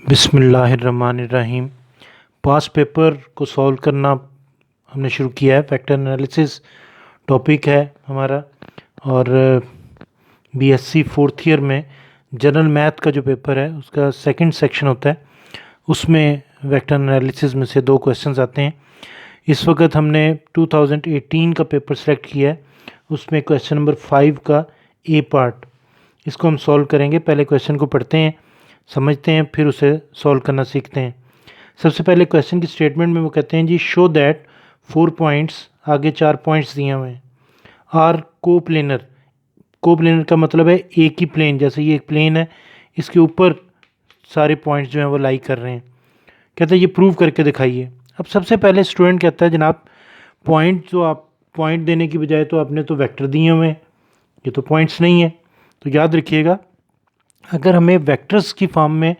बिस्मिल्लाहिर्रहमानिर्रहीम। Past paper को solve करना हमने शुरू किया है। फैक्टर एनालिसिस टॉपिक है हमारा और बीएससी फोर्थ ईयर में जनरल मैथ का जो पेपर है उसका सेकंड सेक्शन होता है, उसमें वेक्टर एनालिसिस में से 2 क्वेश्चंस आते हैं। इस वक्त हमने 2018 का पेपर सेलेक्ट किया है, उसमें क्वेश्चन नंबर 5 का ए पार्ट, इसको हम सॉल्व करेंगे। पहले क्वेश्चन को पढ़ते हैं, समझते हैं, फिर उसे सॉल्व करना सीखते हैं। सबसे पहले क्वेश्चन की स्टेटमेंट में वो कहते हैं जी शो दैट 4 पॉइंट्स, आगे 4 पॉइंट्स दिए हुए हैं, आर कोप्लेनर। कोप्लेनर का मतलब है एक ही प्लेन, जैसे ये एक प्लेन है, इसके ऊपर सारे पॉइंट्स जो हैं वो लाई कर रहे हैं। कहते हैं ये प्रूव करके दिखाइए। अब सबसे पहले स्टूडेंट कहता है जनाब पॉइंट, जो आप पॉइंट देने की बजाय तो आपने तो वेक्टर दिए हुए हैं, ये तो पॉइंट्स नहीं है। तो याद रखिएगा, अगर हमें वेक्टर्स की फॉर्म में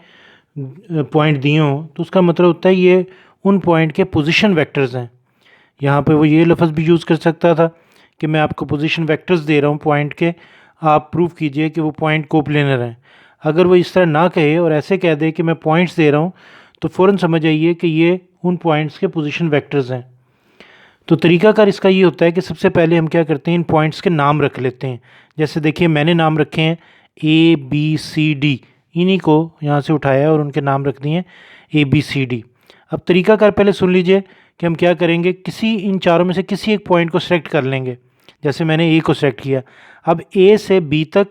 पॉइंट दिए हों तो उसका मतलब होता है ये उन पॉइंट के पोजीशन वेक्टर्स हैं। यहाँ पे वो ये लफ्ज़ भी यूज़ कर सकता था कि मैं आपको पोजीशन वेक्टर्स दे रहा हूँ पॉइंट के, आप प्रूव कीजिए कि वो पॉइंट कोप्लेनर हैं। अगर वो इस तरह ना कहे और ऐसे कह दे कि मैं पॉइंट्स दे रहा हूँ, तो फ़ौरन समझ आइए कि ये उन पॉइंट्स के पोजीशन वेक्टर्स हैं। तो तरीकाकार इसका ये होता है कि सबसे पहले हम क्या करते हैं, इन पॉइंट्स के नाम रख लेते हैं। जैसे देखिए मैंने नाम रखे हैं ABCD, इन्हीं को यहाँ से उठाया और उनके नाम रख दिए ABCD। अब तरीकाकार पहले सुन लीजिए कि हम क्या करेंगे, किसी इन चारों में से किसी एक पॉइंट को सिलेक्ट कर लेंगे। जैसे मैंने A को सिलेक्ट किया, अब A से B तक,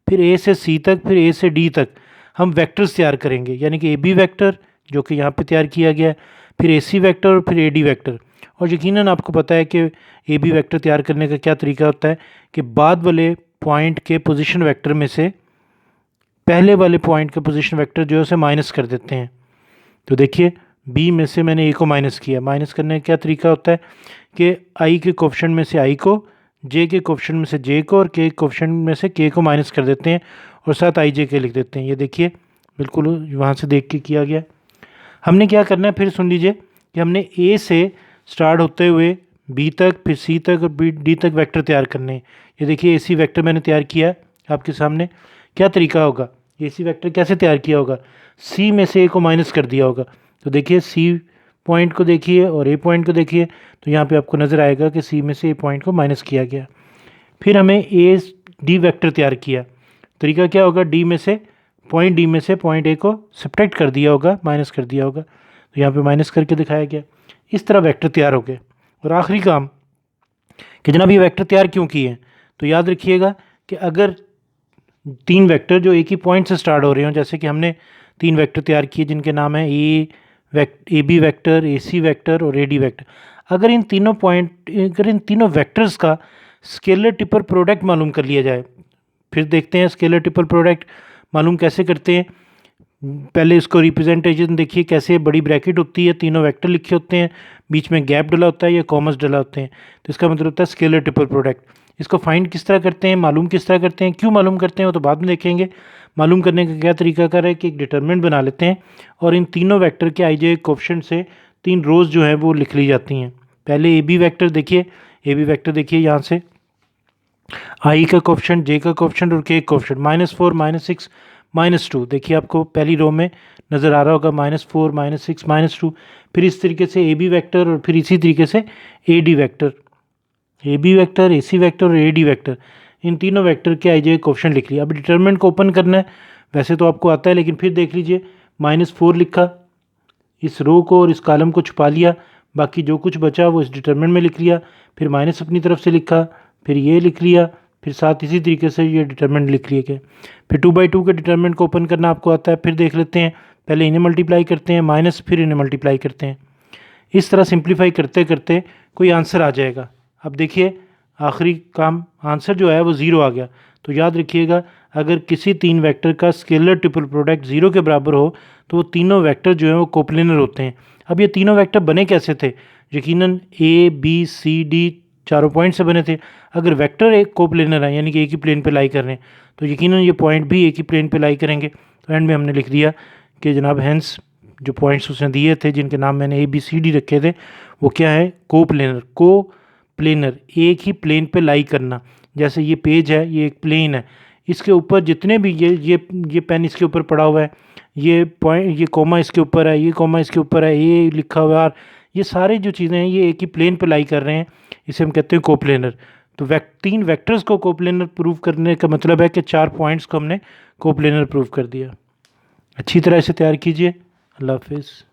फिर A से C तक, फिर A से D तक हम वेक्टर्स तैयार करेंगे, यानी कि AB वेक्टर जो कि यहाँ पे तैयार किया गया है, फिर AC वेक्टर और फिर AD वेक्टर। और यकीनन आपको पता है कि AB वेक्टर तैयार करने का क्या तरीका होता है कि बाद वाले पॉइंट के पोजीशन वेक्टर में से पहले वाले पॉइंट के पोजीशन वेक्टर जो है उसे माइनस कर देते हैं। तो देखिए B में से मैंने A को माइनस किया। माइनस करने का क्या तरीका होता है कि I के कोफिशिएंट में से I को, J के कोफिशिएंट में से J को और K के कोफिशिएंट में से K को माइनस कर देते हैं और साथ IJ लिख देते हैं। ये देखिए बिल्कुल वहाँ से देख के किया गया। हमने क्या करना है, फिर सुन लीजिए कि हमने A से स्टार्ट होते हुए B तक, फिर C तक और D तक वेक्टर तैयार करने हैं। ये देखिए AC वेक्टर मैंने तैयार किया आपके सामने। क्या तरीका होगा, AC वेक्टर कैसे तैयार किया होगा, C में से A को माइनस कर दिया होगा। तो देखिए C पॉइंट को देखिए और A पॉइंट को देखिए, तो यहाँ पे आपको नज़र आएगा कि C में से A पॉइंट को माइनस किया गया। फिर हमें D वेक्टर तैयार किया। तरीका क्या होगा, D में से पॉइंट A को सब्ट्रैक्ट कर दिया होगा, माइनस कर दिया होगा। तो यहाँ पे माइनस करके दिखाया गया। इस तरह वेक्टर तैयार हो गए। और आखिरी काम कि जनाब ये वेक्टर तैयार क्यों किए हैं, तो याद रखिएगा कि अगर 3 वेक्टर जो एक ही पॉइंट से स्टार्ट हो रहे हों, जैसे कि हमने 3 वेक्टर तैयार किए जिनके नाम है AB वेक्टर, AC वेक्टर और AD वेक्टर। अगर इन तीनों वेक्टर्स का स्केलर ट्रिपल प्रोडक्ट मालूम कर लिया जाए, फिर देखते हैं स्केलर ट्रिपल प्रोडक्ट मालूम कैसे करते हैं। पहले इसको रिप्रेजेंटेशन देखिए कैसे, बड़ी ब्रैकेट होती है, तीनों वेक्टर लिखे होते हैं, बीच में गैप डला होता है या कॉमस डला होते हैं, तो इसका मतलब होता है स्केलर ट्रिपल प्रोडक्ट। इसको फाइंड किस तरह करते हैं, मालूम किस तरह करते हैं, क्यों मालूम करते हैं वो तो बाद में देखेंगे। मालूम करने का क्या तरीका कर है कि एक डिटरमिनेंट बना लेते हैं और इन तीनों वेक्टर के IJ कोफिशिएंट से 3 रोज़ जो हैं वो लिख ली जाती हैं। पहले AB वेक्टर देखिए, AB वेक्टर देखिए यहाँ से I का कोफिशिएंट, J का कोफिशिएंट और K कोफिशिएंट, -4, -6, -2। देखिए आपको पहली रो में नज़र आ रहा होगा -4, -6, -2। फिर इस तरीके से AB वेक्टर और फिर इसी तरीके से AD vector, AB vector, AC vector और AD वेक्टर, इन तीनों वेक्टर के IJ कोफिशिएंट लिख लिया। अब डिटरमिनेंट को ओपन करना है, वैसे तो आपको आता है लेकिन फिर देख लीजिए, -4 लिखा, इस रो को और इस कॉलम को छुपा लिया, बाकी जो कुछ बचा वो इस डिटरमिनेंट में लिख लिया, फिर माइनस अपनी तरफ से लिखा, फिर ये लिख लिया, फिर साथ इसी तरीके से ये डिटरमिनेंट लिख लिए गए। फिर 2/2 के डिटरमिनेंट को ओपन करना आपको आता है। फिर देख लेते हैं, पहले इन्हें मल्टीप्लाई करते हैं माइनस, फिर इन्हें मल्टीप्लाई करते हैं। इस तरह सिंप्लीफाई करते करते कोई आंसर आ जाएगा। अब देखिए आखिरी काम, आंसर जो है वो 0 आ गया। तो याद रखिएगा, अगर किसी 3 वेक्टर का स्केलर ट्रिपल प्रोडक्ट 0 के बराबर हो तो वो तीनों वेक्टर जो हैं वो कोप्लेनर होते हैं। अब ये तीनों वेक्टर बने कैसे थे, यकीनन ABCD चारों पॉइंट से बने थे। अगर वेक्टर एक कोप्लेनर है यानी कि एक ही प्लेन पे लाई कर रहे हैं, तो यकीनन ये पॉइंट भी एक ही प्लेन पे लाई करेंगे। तो एंड में हमने लिख दिया कि जनाब हैंस जो पॉइंट्स उसने दिए थे जिनके नाम मैंने ABCD रखे थे वो क्या है, कोप्लेनर, एक ही प्लेन पे लाई करना। जैसे ये पेज है, ये एक प्लेन है, इसके ऊपर जितने भी ये पेन इसके ऊपर पड़ा हुआ है, ये पॉइंट, ये कॉमा इसके ऊपर है, ये कॉमा इसके ऊपर है, ये लिखा हुआ है, और ये सारे जो चीज़ें हैं ये एक ही प्लेन पे लाई कर रहे हैं, इसे हम कहते हैं कोप्लेनर। तो तीन वेक्टर्स को कोप्लेनर प्रूव करने का मतलब है कि 4 पॉइंट्स को हमने कोप्लेनर प्रूव कर दिया। अच्छी तरह से तैयार कीजिए। अल्लाह हाफिज़।